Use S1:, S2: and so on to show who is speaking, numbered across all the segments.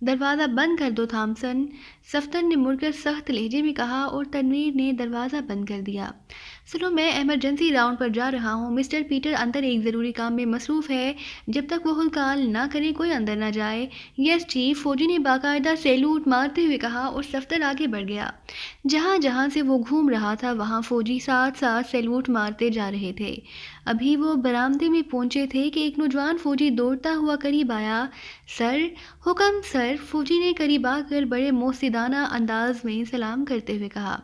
S1: دروازہ بند کر دو تھامسن، صفدر نے مڑ کر سخت لہجے میں کہا اور تنویر نے دروازہ بند کر دیا۔ سنو، میں ایمرجنسی راؤنڈ پر جا رہا ہوں، مسٹر پیٹر اندر ایک ضروری کام میں مصروف ہے، جب تک وہ خود کال نہ کرے کوئی اندر نہ جائے۔ یس چیف، فوجی نے باقاعدہ سیلوٹ مارتے ہوئے کہا اور صفدر آگے بڑھ گیا۔ جہاں جہاں سے وہ گھوم رہا تھا وہاں فوجی ساتھ ساتھ سیلوٹ مارتے جا رہے تھے۔ ابھی وہ برآمدے میں پہنچے تھے کہ ایک نوجوان فوجی دوڑتا ہوا قریب آیا۔ سر، حکم سر، فوجی نے قریب آ کر بڑے موسیدانہ انداز میں سلام کرتے ہوئے کہا۔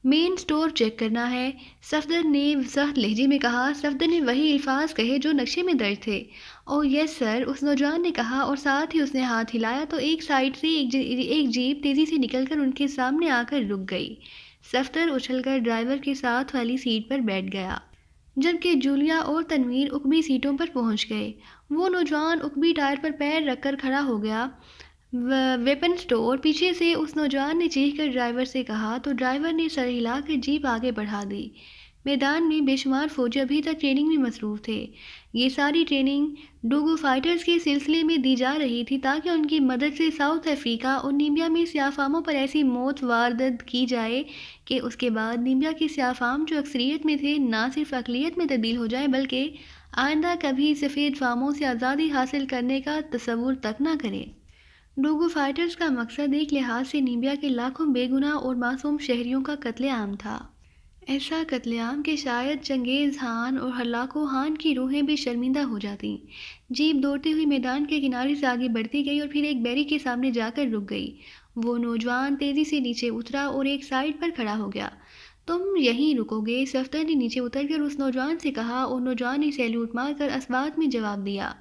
S1: مین سٹور چیک کرنا ہے، صفدر نے سخت لہجے میں کہا۔ صفدر نے وہی الفاظ کہے جو نقشے میں درج تھے۔ اوہ یس سر، اس نوجوان نے کہا اور ساتھ ہی اس نے ہاتھ ہلایا تو ایک سائیڈ سے ایک جیپ تیزی سے نکل کر ان کے سامنے آ کر رک گئی۔ صفدر اچھل کر ڈرائیور کے ساتھ والی سیٹ پر بیٹھ گیا، جبکہ جولیا اور تنویر اکبی سیٹوں پر پہنچ گئے۔ وہ نوجوان اکبی ٹائر پر پیر رکھ کر کھڑا ہو گیا۔ ویپن سٹور، پیچھے سے اس نوجوان نے چیخ کر ڈرائیور سے کہا تو ڈرائیور نے سر ہلا کر جیپ آگے بڑھا دی۔ میدان میں بے شمار فوجی ابھی تک ٹریننگ میں مصروف تھے۔ یہ ساری ٹریننگ ڈوگو فائٹرز کے سلسلے میں دی جا رہی تھی تاکہ ان کی مدد سے ساؤتھ افریقہ اور نیمبیا میں سیاہ فاموں پر ایسی موت واردات کی جائے کہ اس کے بعد نیمبیا کے سیاہ فام جو اکثریت میں تھے نہ صرف اقلیت میں تبدیل ہو جائیں بلکہ آئندہ کبھی سفید فاموں سے آزادی حاصل کرنے کا تصور تک نہ کریں۔ ڈوگو فائٹرز کا مقصد ایک لحاظ سے نیمبیا کے لاکھوں بے گناہ اور معصوم شہریوں کا قتل عام تھا۔ ایسا قتل عام کہ شاید چنگیز خان اور ہلاکو خان کی روحیں بھی شرمندہ ہو جاتیں۔ جیپ دوڑتے ہوئی میدان کے کنارے سے آگے بڑھتی گئی اور پھر ایک بیری کے سامنے جا کر رک گئی۔ وہ نوجوان تیزی سے نیچے اترا اور ایک سائیڈ پر کھڑا ہو گیا۔ تم یہیں رکو گے؟ صفدر نے نیچے اتر کر اس نوجوان سے کہا اور نوجوان نے سیلوٹ مار کر اسبات میں جواب دیا۔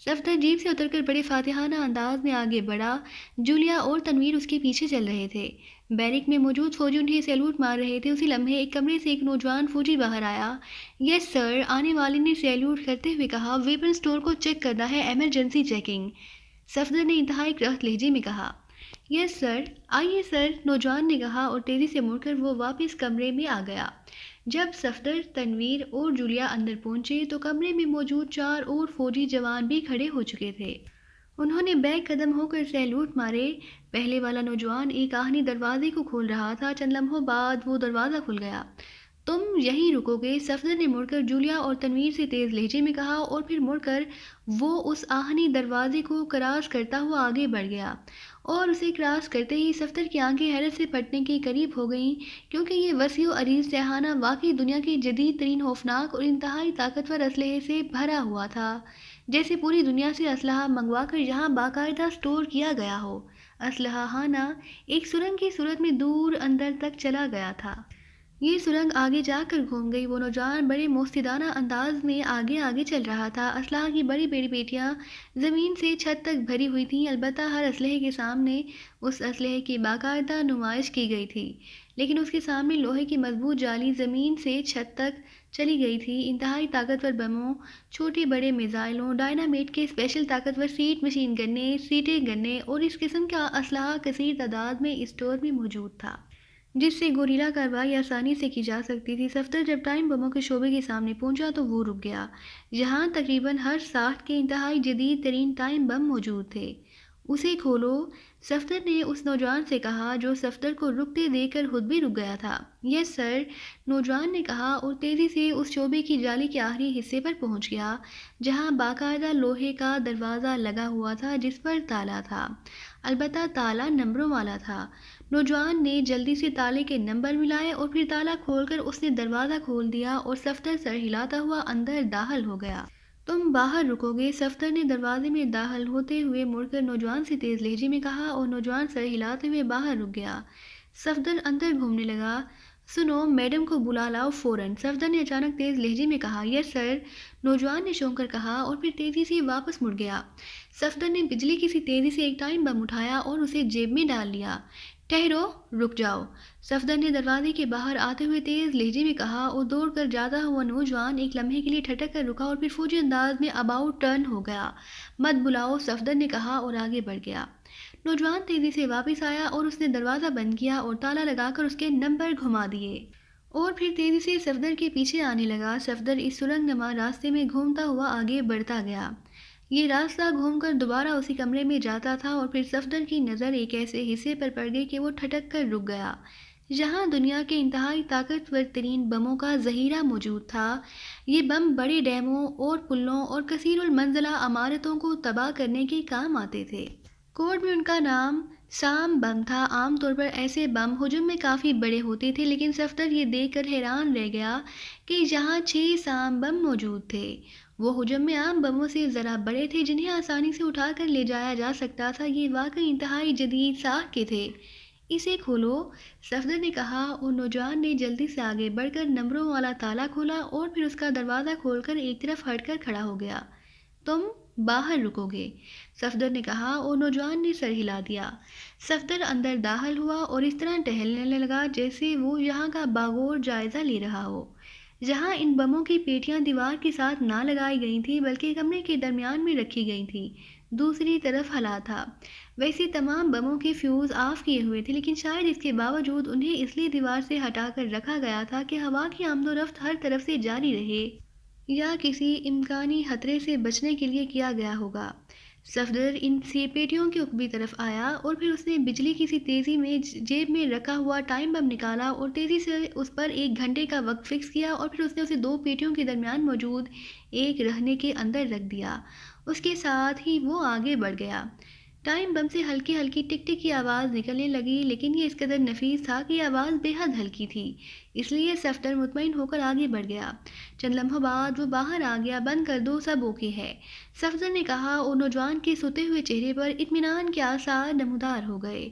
S1: صفدر جیپ سے اتر کر بڑے فاتحانہ انداز میں آگے بڑھا۔ جولیا اور تنویر اس کے پیچھے چل رہے تھے۔ بیرک میں موجود فوجی انہیں سیلوٹ مار رہے تھے۔ اسی لمحے ایک کمرے سے ایک نوجوان فوجی باہر آیا۔ یس سر، آنے والے نے سیلوٹ کرتے ہوئے کہا۔ ویپن سٹور کو چیک کرنا ہے، ایمرجنسی چیکنگ، صفدر نے انتہائی سخت لہجے میں کہا۔ یس سر، آئیے سر، نوجوان نے کہا اور تیزی سے مڑ کر وہ واپس کمرے میں آ گیا۔ جب صفدر، تنویر اور جولیا اندر پہنچے تو کمرے میں موجود 4 اور فوجی جوان بھی کھڑے ہو چکے تھے۔ انہوں نے بیک قدم ہو کر سیلوٹ مارے۔ پہلے والا نوجوان ایک آہنی دروازے کو کھول رہا تھا۔ چند لمحوں بعد وہ دروازہ کھل گیا۔ تم یہیں رکو گے؟ صفدر نے مڑ کر جولیا اور تنویر سے تیز لہجے میں کہا اور پھر مڑ کر وہ اس آہنی دروازے کو کراس کرتا ہوا آگے بڑھ گیا اور اسے کراس کرتے ہی صفدر کی آنکھیں حیرت سے پھٹنے کے قریب ہو گئیں، کیونکہ یہ وسیع و عریض تہخانہ واقعی دنیا کے جدید ترین خوفناک اور انتہائی طاقتور اسلحے سے بھرا ہوا تھا، جیسے پوری دنیا سے اسلحہ منگوا کر یہاں باقاعدہ سٹور کیا گیا ہو۔ اسلحہ خانہ ایک سرنگ کی صورت میں دور اندر تک چلا گیا تھا۔ یہ سرنگ آگے جا کر گھوم گئی۔ وہ نوجوان بڑے موسیدانہ انداز میں آگے آگے چل رہا تھا۔ اسلحہ کی بڑی بڑی پیٹیاں زمین سے چھت تک بھری ہوئی تھیں، البتہ ہر اسلحے کے سامنے اس اسلحے کی باقاعدہ نمائش کی گئی تھی، لیکن اس کے سامنے لوہے کی مضبوط جالی زمین سے چھت تک چلی گئی تھی۔ انتہائی طاقتور بموں، چھوٹے بڑے میزائلوں، ڈائنامیٹ کے اسپیشل طاقتور سیٹ مشین گنیں، سیٹیں گنیں اور اس قسم کا اسلحہ کثیر تعداد میں اسٹور میں موجود تھا، جس سے گوریلا کارروائی آسانی سے کی جا سکتی تھی۔ صفدر جب ٹائم بموں کے شعبے کے سامنے پہنچا تو وہ رک گیا، جہاں تقریباً ہر ساخت کے انتہائی جدید ترین ٹائم بم موجود تھے۔ اسے کھولو، صفدر نے اس نوجوان سے کہا جو صفدر کو رکتے دیکھ کر خود بھی رک گیا تھا۔ یس سر، نوجوان نے کہا اور تیزی سے اس شعبے کی جالی کے آخری حصے پر پہنچ گیا، جہاں باقاعدہ لوہے کا دروازہ لگا ہوا تھا جس پر تالا تھا، البتہ تالا نمبروں والا تھا۔ نوجوان نے جلدی سے تالے کے نمبر ملائے اور پھر تالا کھول کر اس نے دروازہ کھول دیا اور صفدر سر ہلاتا ہوا اندر داخل ہو گیا۔ تم باہر رکو گے؟ صفدر نے دروازے میں داخل ہوتے ہوئے مڑ کر نوجوان سے تیز لہجے میں کہا اور نوجوان سر ہلاتے ہوئے باہر رک گیا۔ صفدر اندر گھومنے لگا۔ سنو، میڈم کو بلا لاؤ فوراً، صفدر نے اچانک تیز لہجے میں کہا۔ یس سر، نوجوان نے چونک کر کہا اور پھر تیزی سے واپس مڑ گیا۔ صفدر نے بجلی کی سی تیزی سے ایک ٹائم بم اٹھایا اور اسے جیب میں ڈال لیا۔ ٹھہرو، رک جاؤ، صفدر نے دروازے کے باہر آتے ہوئے تیز لہجے میں کہا اور دوڑ کر جاتا ہوا نوجوان ایک لمحے کے لیے ٹھٹک کر رکا اور پھر فوجی انداز میں اباؤٹ ٹرن ہو گیا۔ مت بلاؤ، صفدر نے کہا اور آگے بڑھ گیا۔ نوجوان تیزی سے واپس آیا اور اس نے دروازہ بند کیا اور تالا لگا کر اس کے نمبر گھما دیے اور پھر تیزی سے صفدر کے پیچھے آنے لگا۔ صفدر اس سرنگ نما راستے میں گھومتا ہوا آگے بڑھتا گیا۔ یہ راستہ گھوم کر دوبارہ اسی کمرے میں جاتا تھا اور پھر صفدر کی نظر ایک ایسے حصے پر پڑ گئی کہ وہ ٹھٹک کر رک گیا، جہاں دنیا کے انتہائی طاقتور ترین بموں کا ذخیرہ موجود تھا۔ یہ بم بڑے ڈیموں اور پلوں اور کثیر المنزلہ عمارتوں کو تباہ کرنے کے کام آتے تھے۔ کوڈ میں ان کا نام سام بم تھا۔ عام طور پر ایسے بم ہجوم میں کافی بڑے ہوتے تھے، لیکن صفدر یہ دیکھ کر حیران رہ گیا کہ یہاں 6 سام بم موجود تھے۔ وہ ہجوم میں عام بموں سے ذرا بڑے تھے، جنہیں آسانی سے اٹھا کر لے جایا جا سکتا تھا۔ یہ واقعی انتہائی جدید ساخت کے تھے۔ اسے کھولو، صفدر نے کہا، اور نوجوان نے جلدی سے آگے بڑھ کر نمبروں والا تالا کھولا اور پھر اس کا دروازہ کھول کر ایک طرف ہٹ کر کھڑا ہو گیا۔ تم باہر رکو گے، صفدر نے کہا اور نوجوان نے سر ہلا دیا۔ صفدر اندر داخل ہوا اور اس طرح ٹہلنے لگا جیسے وہ یہاں کا باغور جائزہ لے رہا ہو۔ جہاں ان بموں کی پیٹیاں دیوار کے ساتھ نہ لگائی گئی تھیں بلکہ کمرے کے درمیان میں رکھی گئی تھیں، دوسری طرف ہلا تھا۔ ویسے تمام بموں کے فیوز آف کیے ہوئے تھے، لیکن شاید اس کے باوجود انہیں اس لیے دیوار سے ہٹا کر رکھا گیا تھا کہ ہوا کی آمد و رفت ہر طرف سے جاری رہے، یا کسی امکانی خطرے سے بچنے کے لیے کیا گیا ہوگا۔ صفدر ان سی پیٹیوں کے عقبی طرف آیا اور پھر اس نے بجلی کی سی تیزی میں جیب میں رکھا ہوا ٹائم بم نکالا اور تیزی سے اس پر 1 گھنٹے کا وقت فکس کیا، اور پھر اس نے اسے 2 پیٹیوں کے درمیان موجود ایک رہنے کے اندر رکھ دیا۔ اس کے ساتھ ہی وہ آگے بڑھ گیا۔ ٹائم بم سے ہلکی ہلکی ٹک ٹک کی آواز نکلنے لگی، لیکن یہ اس قدر نفیس تھا کہ یہ آواز بے حد ہلکی تھی، اس لیے صفدر مطمئن ہو کر آگے بڑھ گیا۔ چند لمحوں بعد وہ باہر آ گیا۔ بند کر دو، سب اوکے ہے، صفدر نے کہا اور نوجوان کے سوتے ہوئے چہرے پر اطمینان کے آثار نمودار ہو گئے۔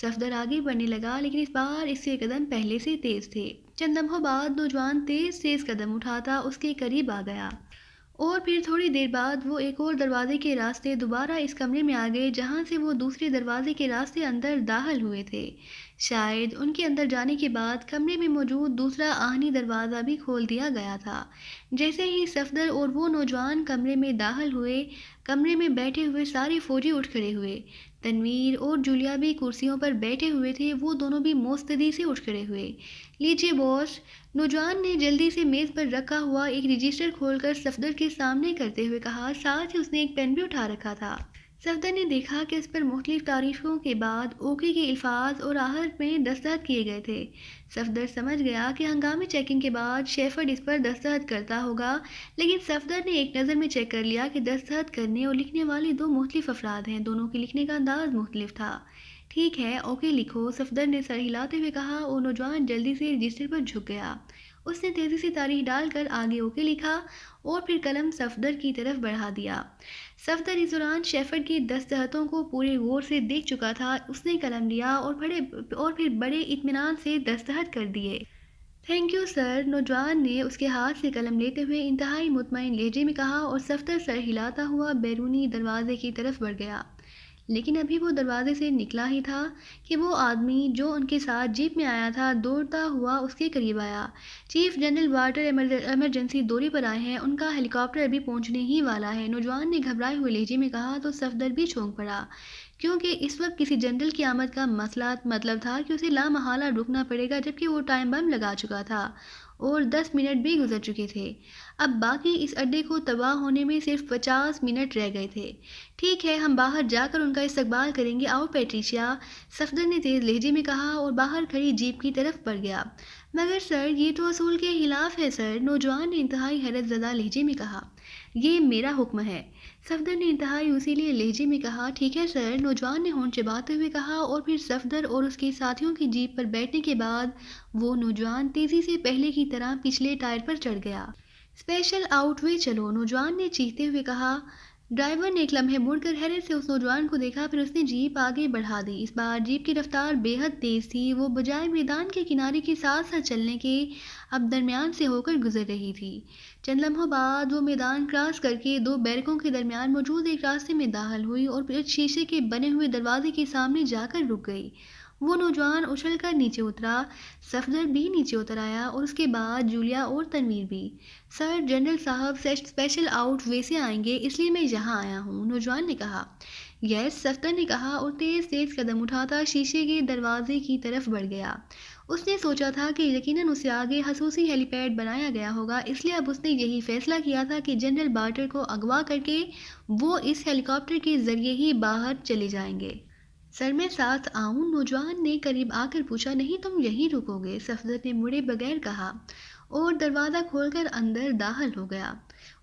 S1: صفدر آگے بڑھنے لگا، لیکن اس بار اس کے قدم پہلے سے تیز تھے۔ چند لمحوں بعد نوجوان تیز تیز قدم اٹھاتا اس کے قریب آ گیا، اور پھر تھوڑی دیر بعد وہ ایک اور دروازے کے راستے دوبارہ اس کمرے میں آ گئے جہاں سے وہ دوسرے دروازے کے راستے اندر داخل ہوئے تھے۔ شاید ان کے اندر جانے کے بعد کمرے میں موجود دوسرا آہنی دروازہ بھی کھول دیا گیا تھا۔ جیسے ہی صفدر اور وہ نوجوان کمرے میں داخل ہوئے، کمرے میں بیٹھے ہوئے سارے فوجی اٹھ کھڑے ہوئے۔ تنویر اور جولیا بھی کرسیوں پر بیٹھے ہوئے تھے، وہ دونوں بھی مستعدی سے اٹھ کھڑے ہوئے۔ لیجیے باس، نوجوان نے جلدی سے میز پر رکھا ہوا ایک رجسٹر کھول کر صفدر کے سامنے کرتے ہوئے کہا، ساتھ ہی اس نے ایک پین بھی اٹھا رکھا تھا۔ صفدر نے دیکھا کہ اس پر مختلف تعریفوں کے بعد اوکے کے الفاظ اور آخر میں دستخط کیے گئے تھے۔ صفدر سمجھ گیا کہ ہنگامی چیکنگ کے بعد شیفرڈ اس پر دستخط کرتا ہوگا، لیکن صفدر نے ایک نظر میں چیک کر لیا کہ دستخط کرنے اور لکھنے والے 2 مختلف افراد ہیں، دونوں کے لکھنے کا انداز مختلف تھا۔ ٹھیک ہے، اوکے لکھو، صفدر نے سر ہلاتے ہوئے کہا اور نوجوان جلدی سے رجسٹر پر جھک گیا۔ اس نے تیزی سے تاریخ ڈال کر آگے اوکے لکھا اور پھر قلم صفدر کی طرف بڑھا دیا۔ صفدر اس دوران شیفرڈ کی دستخطوں کو پورے غور سے دیکھ چکا تھا۔ اس نے قلم لیا اور پھر بڑے اطمینان سے دستخط کر دیے۔ تھینک یو سر، نوجوان نے اس کے ہاتھ سے قلم لیتے ہوئے انتہائی مطمئن لہجے میں کہا اور صفدر سر ہلاتا ہوا بیرونی دروازے کی طرف بڑھ گیا۔ لیکن ابھی وہ دروازے سے نکلا ہی تھا کہ وہ آدمی جو ان کے ساتھ جیپ میں آیا تھا دوڑتا ہوا اس کے قریب آیا۔ چیف جنرل واٹر ایمرجنسی دورے پر آئے ہیں، ان کا ہیلی کاپٹر ابھی پہنچنے ہی والا ہے، نوجوان نے گھبرائے ہوئے لہجے میں کہا تو صفدر بھی چونک پڑا، کیونکہ اس وقت کسی جنرل کی آمد کا مطلب تھا کہ اسے لامحالہ رکنا پڑے گا، جبکہ وہ ٹائم بم لگا چکا تھا اور 10 منٹ بھی گزر چکے تھے۔ اب باقی اس اڈے کو تباہ ہونے میں صرف 50 منٹ رہ گئے تھے۔ ٹھیک ہے، ہم باہر جا کر ان کا استقبال کریں گے، آؤ پیٹریشیا، صفدر نے تیز لہجے میں کہا اور باہر کھڑی جیپ کی طرف بڑھ گیا۔ مگر سر، یہ تو اصول کے خلاف ہے سر، نوجوان نے انتہائی حیرت زدہ لہجے میں کہا۔ یہ میرا حکم ہے، صفدر نے انتہائی اصیلے لہجے میں کہا۔ ٹھیک ہے سر، نوجوان نے ہونٹ چباتے ہوئے کہا اور پھر صفدر اور اس کے ساتھیوں کی جیپ پر بیٹھنے کے بعد وہ نوجوان تیزی سے پہلے کی طرح پچھلے ٹائر پر چڑھ گیا۔ اسپیشل آؤٹ وے چلو، نوجوان نے چیختے ہوئے کہا۔ ڈرائیور نے ایک لمحے مڑ کر حیرت سے اس نوجوان کو دیکھا، پھر اس نے جیپ آگے بڑھا دی۔ اس بار جیپ کی رفتار بے حد تیز تھی، وہ بجائے میدان کے کنارے کے ساتھ ساتھ چلنے کے اب درمیان سے ہو کر گزر رہی تھی۔ چند لمحوں بعد وہ میدان کراس کر کے 2 بیرکوں کے درمیان موجود ایک راستے میں داخل ہوئی اور پھر شیشے کے بنے ہوئے دروازے کے سامنے جا کر رک گئی۔ وہ نوجوان اچھل کر نیچے اترا، صفدر بھی نیچے اتر آیا اور اس کے بعد جولیا اور تنویر بھی۔ سر، جنرل صاحب اسپیشل آؤٹ وے سے آئیں گے، اس لیے میں یہاں آیا ہوں، نوجوان نے کہا۔ یس، صفدر نے کہا اور تیز تیز قدم اٹھاتا شیشے کے دروازے کی طرف بڑھ گیا۔ اس نے سوچا تھا کہ یقیناً اسے آگے خصوصی ہیلی پیڈ بنایا گیا ہوگا، اس لیے اب اس نے یہی فیصلہ کیا تھا کہ جنرل بارٹر کو اغوا کر کے وہ اس ہیلی کاپٹر کے ذریعے ہی باہر چلے جائیں گے۔ سر میں ساتھ آؤں؟ نوجوان نے قریب آ کر پوچھا۔ نہیں، تم یہیں رکو گے، صفدر نے مڑے بغیر کہا اور دروازہ کھول کر اندر داخل ہو گیا۔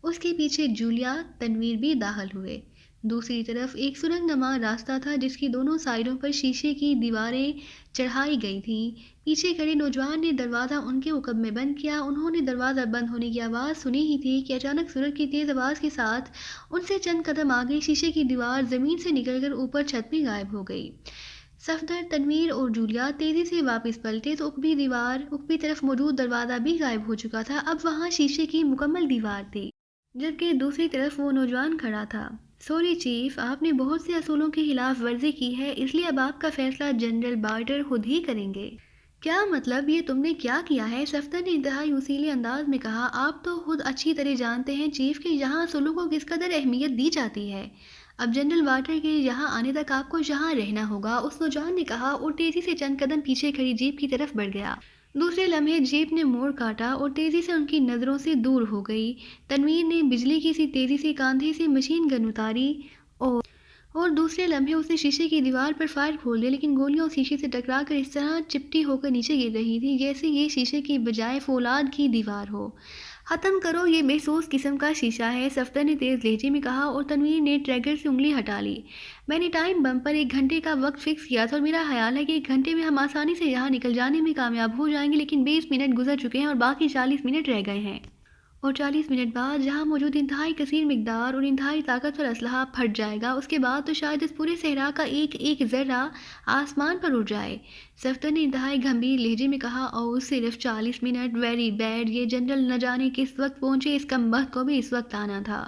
S1: اس کے پیچھے جولیا، تنویر بھی داخل ہوئے۔ دوسری طرف ایک سرنگ نما راستہ تھا جس کی دونوں سائڈوں پر شیشے کی دیواریں چڑھائی گئی تھیں۔ پیچھے کھڑے نوجوان نے دروازہ ان کے عقب میں بند کیا۔ انہوں نے دروازہ بند ہونے کی آواز سنی ہی تھی کہ اچانک سورج کی تیز آواز کے ساتھ ان سے چند قدم آگے شیشے کی دیوار زمین سے نکل کر اوپر چھت میں غائب ہو گئی۔ صفدر، تنویر اور جولیا تیزی سے واپس پلٹے تو عقبی طرف موجود دروازہ بھی غائب ہو چکا تھا۔ اب وہاں شیشے کی مکمل دیوار تھی، جبکہ دوسری طرف وہ نوجوان کھڑا تھا۔ سوری چیف، آپ نے بہت سے اصولوں کی خلاف ورزی کی ہے، اس لیے اب آپ کا فیصلہ جنرل بارٹر خود ہی کریں گے۔ کیا مطلب؟ یہ تم نے کیا کیا ہے؟ صفدر نے انتہائی وسیلے انداز میں کہا۔ آپ تو خود اچھی طرح جانتے ہیں چیف کہ یہاں اصولوں کو کس قدر اہمیت دی جاتی ہے۔ اب جنرل بارٹر کے یہاں آنے تک آپ کو یہاں رہنا ہوگا، اس نوجوان نے کہا اور تیزی سے چند قدم پیچھے کھڑی جیپ کی طرف بڑھ گیا۔ دوسرے لمحے جیپ نے موڑ کاٹا اور تیزی سے ان کی نظروں سے دور ہو گئی۔ تنویر نے بجلی کی سی تیزی سے کاندھے سے مشین گن اتاری اور دوسرے لمحے اس نے شیشے کی دیوار پر فائر کھول دیا، لیکن گولیاں اس شیشے سے ٹکرا کر اس طرح چپٹی ہو کر نیچے گر رہی تھی جیسے یہ شیشے کی بجائے فولاد کی دیوار ہو۔ ختم کرو، یہ محسوس قسم کا شیشہ ہے، صفدر نے تیز لہجے میں کہا اور تنویر نے ٹریگر سے انگلی ہٹا لی۔ میں نے ٹائم بم پر 1 گھنٹے کا وقت فکس کیا تھا اور میرا خیال ہے کہ 1 گھنٹے میں ہم آسانی سے یہاں نکل جانے میں کامیاب ہو جائیں گے، لیکن 20 منٹ گزر چکے ہیں اور باقی 40 منٹ رہ گئے ہیں۔ اور 40 منٹ بعد جہاں موجود انتہائی کثیر مقدار اور انتہائی طاقتور اسلحہ پھٹ جائے گا، اس کے بعد تو شاید اس پورے صحرا کا ایک ذرہ آسمان پر اڑ جائے۔ صفدر نے انتہائی گھمبیر لہجے میں کہا۔ اور صرف 40 منٹ؟ ویری بیڈ، یہ جنرل نہ جانے کس وقت پہنچے، اس کمبخت کو بھی اس وقت آنا تھا۔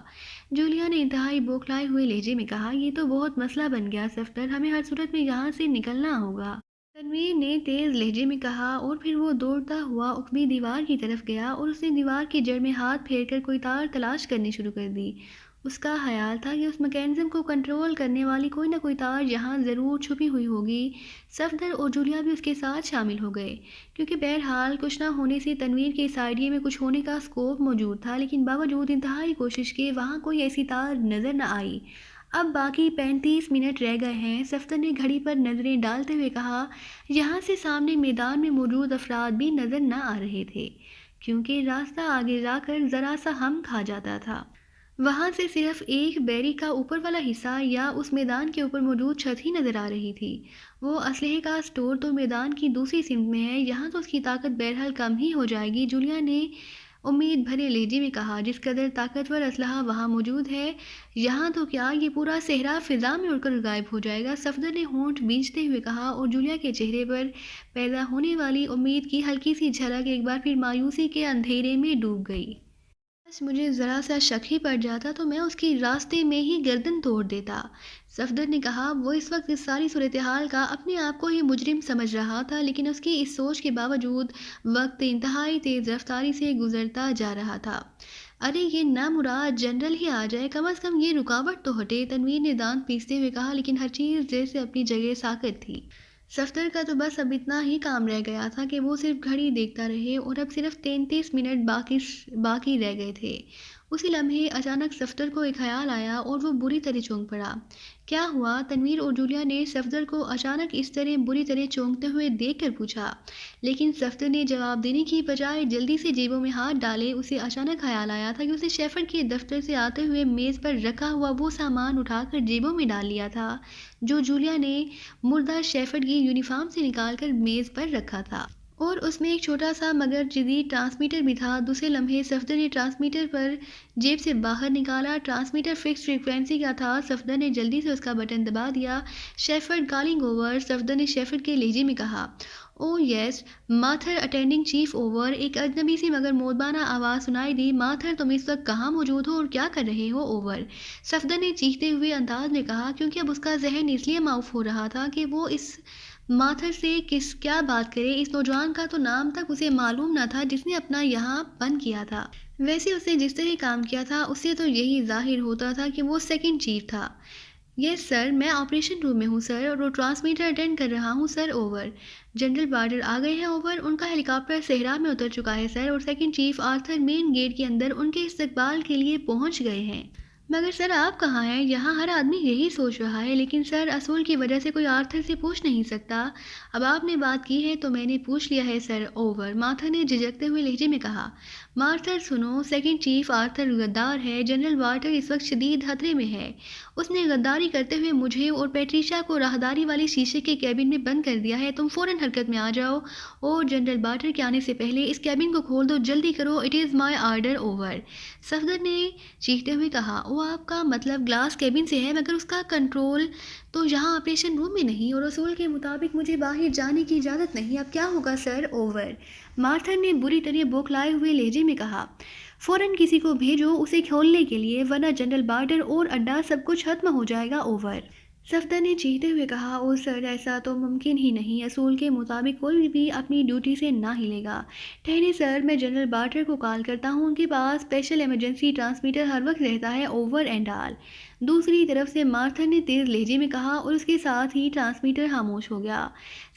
S1: جولیا نے انتہائی بوکھلائے ہوئے لہجے میں کہا۔ یہ تو بہت مسئلہ بن گیا صفدر، ہمیں ہر صورت میں یہاں سے نکلنا ہوگا، تنویر نے تیز لہجے میں کہا اور پھر وہ دوڑتا ہوا عقبی دیوار کی طرف گیا اور اس نے دیوار کی جڑ میں ہاتھ پھیر کر کوئی تار تلاش کرنی شروع کر دی۔ اس کا خیال تھا کہ اس میکینزم کو کنٹرول کرنے والی کوئی نہ کوئی تار یہاں ضرور چھپی ہوئی ہوگی۔ صفدر اور جولیا بھی اس کے ساتھ شامل ہو گئے، کیونکہ بہرحال کچھ نہ ہونے سے تنویر کے اس آئیڈیا میں کچھ ہونے کا اسکوپ موجود تھا، لیکن باوجود انتہائی کوشش کے وہاں کوئی ایسی تار نظر نہ آئی۔ اب باقی 35 منٹ رہ گئے ہیں، صفدر نے گھڑی پر نظریں ڈالتے ہوئے کہا۔ یہاں سے سامنے میدان میں موجود افراد بھی نظر نہ آ رہے تھے، کیونکہ راستہ آگے جا کر ذرا سا ہم کھا جاتا تھا۔ وہاں سے صرف ایک بیری کا اوپر والا حصہ یا اس میدان کے اوپر موجود چھت ہی نظر آ رہی تھی۔ وہ اسلحے کا اسٹور تو میدان کی دوسری سمت میں ہے، یہاں تو اس کی طاقت بہرحال کم ہی ہو جائے گی، جولیا نے امید بھرے لہجے میں کہا۔ جس قدر طاقتور اسلحہ وہاں موجود ہے، یہاں تو کیا یہ پورا صحرا فضا میں اڑ کر غائب ہو جائے گا، صفدر نے ہونٹ بھینچتے ہوئے کہا اور جولیا کے چہرے پر پیدا ہونے والی امید کی ہلکی سی جھلک ایک بار پھر مایوسی کے اندھیرے میں ڈوب گئی۔ بس مجھے ذرا سا شک ہی پڑ جاتا تو میں اس کی راستے میں ہی گردن توڑ دیتا، صفدر نے کہا۔ وہ اس وقت اس ساری صورتحال کا اپنے آپ کو ہی مجرم سمجھ رہا تھا، لیکن اس کی اس سوچ کے باوجود وقت انتہائی تیز رفتاری سے گزرتا جا رہا تھا۔ ارے یہ نامراد جنرل ہی آ جائے، کم از کم یہ رکاوٹ تو ہٹے، تنویر نے دانت پیستے ہوئے کہا، لیکن ہر چیز جیسے اپنی جگہ ساکت تھی۔ صفدر کا تو بس اب اتنا ہی کام رہ گیا تھا کہ وہ صرف گھڑی دیکھتا رہے اور اب صرف 33 منٹ باقی رہ گئے تھے۔ اسی لمحے اچانک صفدر کو ایک خیال آیا اور وہ بری طرح چونک پڑا۔ کیا ہوا؟ تنویر اور جولیا نے صفدر کو اچانک اس طرح بری طرح چونکتے ہوئے دیکھ کر پوچھا، لیکن صفدر نے جواب دینے کی بجائے جلدی سے جیبوں میں ہاتھ ڈالے۔ اسے اچانک خیال آیا تھا کہ اسے شیفرڈ کے دفتر سے آتے ہوئے میز پر رکھا ہوا وہ سامان اٹھا کر جیبوں میں ڈال لیا تھا جو جولیا نے مردہ شیفرڈ کی یونیفارم سے نکال کر میز پر رکھا تھا، اور اس میں ایک چھوٹا سا مگر جدید ٹرانسمیٹر بھی تھا۔ دوسرے لمحے صفدر نے ٹرانسمیٹر پر جیب سے باہر نکالا۔ ٹرانسمیٹر فکس فریکوینسی کا تھا، صفدر نے جلدی سے اس کا بٹن دبا دیا۔ شیفرڈ کالنگ اوور، صفدر نے شیفرڈ کے لہجے میں کہا۔ او یس مارتھر، اٹینڈنگ چیف اوور، ایک اجنبی سی مگر مودبانہ آواز سنائی دی۔ مارتھر، تم اس وقت کہاں موجود ہو اور کیا کر رہے ہو؟ اوور، صفدر نے چیختے ہوئے انداز میں کہا، کیونکہ اب اس کا ذہن اس لیے معاف ہو رہا تھا کہ وہ اس مارتھر سے کیا بات کرے۔ اس نوجوان کا تو نام تک اسے معلوم نہ تھا جس نے اپنا یہاں پن کیا تھا۔ ویسے اسے جس طرح کام کیا تھا اس سے تو یہی ظاہر ہوتا تھا کہ وہ سیکنڈ چیف تھا۔ یس سر، میں آپریشن روم میں ہوں سر، اور وہ ٹرانسمیٹر اٹینڈ کر رہا ہوں سر، اوور۔ جنرل بارڈر آ گئے ہیں، اوور۔ ان کا ہیلی کاپٹر صحرا میں اتر چکا ہے سر، اور second chief Arthur main gate کے اندر ان کے استقبال کے لیے پہنچ گئے ہیں۔ مگر سر آپ کہاں ہیں؟ یہاں ہر آدمی یہی سوچ رہا ہے، لیکن سر اصول کی وجہ سے کوئی آرتھر سے پوچھ نہیں سکتا۔ اب آپ نے بات کی ہے تو میں نے پوچھ لیا ہے سر، اوور۔ مارتھا نے جھجکتے ہوئے لہجے میں کہا۔ مارتھر سنو، سیکنڈ چیف آرتھر غدار ہے، جنرل وارٹر اس وقت شدید خطرے میں ہے۔ اس نے غداری کرتے ہوئے مجھے اور پیٹریشا کو راہداری والی شیشے کے کیبن میں بند کر دیا ہے۔ تم فوراً حرکت میں آ جاؤ، اور جنرل بارٹر کے آنے سے پہلے اس کیبن کو کھول دو، جلدی کرو، it is my order, over. Safdar نے چیختے ہوئے کہا۔ وہ آپ کا مطلب گلاس کیبن سے ہے، مگر اس کا کنٹرول تو یہاں آپریشن روم میں نہیں، اور اصول کے مطابق مجھے باہر جانے کی اجازت نہیں۔ اب کیا ہوگا سر، اوور۔ مارتھر نے بری طرح بوکھلائے ہوئے لہجے میں کہا۔ فوراً کسی کو بھیجو اسے کھولنے کے لیے، ورنہ جنرل بارٹر اور اڈا سب کچھ ختم ہو جائے گا، اوور۔ صفدر نے چیختے ہوئے کہا۔ او سر، ایسا تو ممکن ہی نہیں، اصول کے مطابق کوئی بھی اپنی ڈیوٹی سے نہ ہلے گا۔ ٹھہرے سر، میں جنرل بارٹر کو کال کرتا ہوں، ان کے پاس اسپیشل ایمرجنسی ٹرانسمیٹر ہر وقت رہتا ہے، اوور اینڈ آل۔ دوسری طرف سے مارتھر نے تیز لہجے میں کہا، اور اس کے ساتھ ہی ٹرانسمیٹر خاموش ہو گیا۔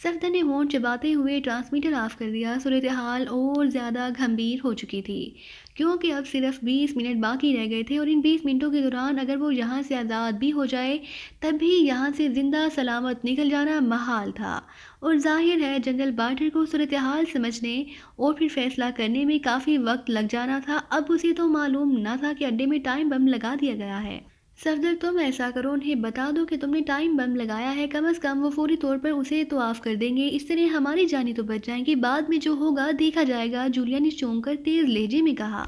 S1: صفدر نے ہونٹ چباتے ہوئے ٹرانسمیٹر آف کر دیا۔ صورتحال اور زیادہ گھمبیر ہو چکی تھی، کیونکہ اب صرف 20 منٹ باقی رہ گئے تھے، اور ان 20 منٹوں کے دوران اگر وہ یہاں سے آزاد بھی ہو جائے تب بھی یہاں سے زندہ سلامت نکل جانا محال تھا، اور ظاہر ہے جنرل بارٹر کو صورتحال سمجھنے اور پھر فیصلہ کرنے میں کافی وقت لگ جانا تھا۔ اب اسے تو معلوم نہ تھا کہ اڈے میں ٹائم بم لگا دیا گیا ہے۔ صفدر، تم ایسا کرو، انہیں بتا دو کہ تم نے ٹائم بم لگایا ہے، کم از کم وہ فوری طور پر اسے تو آف کر دیں گے، اس طرح ہماری جانیں تو بچ جائیں گی، بعد میں جو ہوگا دیکھا جائے گا، جولیا نے چونک کر تیز لہجے میں کہا۔